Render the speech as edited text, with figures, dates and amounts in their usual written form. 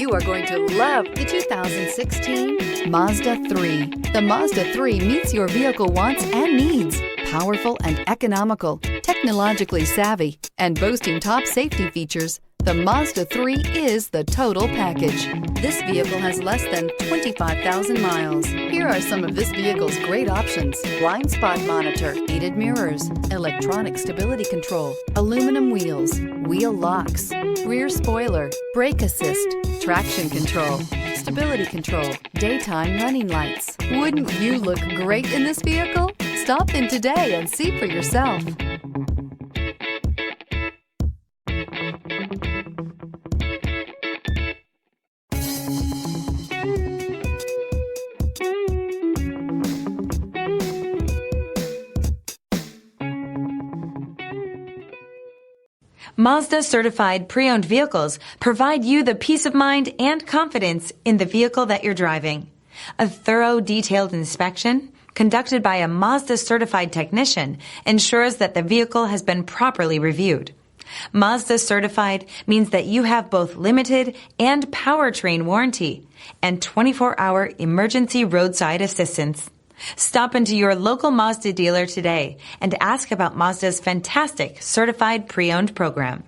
You are going to love the 2016 Mazda 3. The Mazda 3 meets your vehicle wants and needs. Powerful and economical, technologically savvy, and boasting top safety features, the Mazda 3 is the total package. This vehicle has less than 25,000 miles. Here are some of this vehicle's great options: blind spot monitor, heated mirrors, electronic stability control, aluminum wheels, wheel locks, rear spoiler, brake assist, traction control, stability control, daytime running lights. Wouldn't you look great in this vehicle? Stop in today and see for yourself. Mazda Certified Pre-Owned vehicles provide you the peace of mind and confidence in the vehicle that you're driving. A thorough, detailed inspection conducted by a Mazda Certified technician ensures that the vehicle has been properly reviewed. Mazda Certified means that you have both limited and Powertrain Warranty and 24-hour emergency roadside assistance. Stop into your local Mazda dealer today and ask about Mazda's fantastic Certified Pre-Owned program.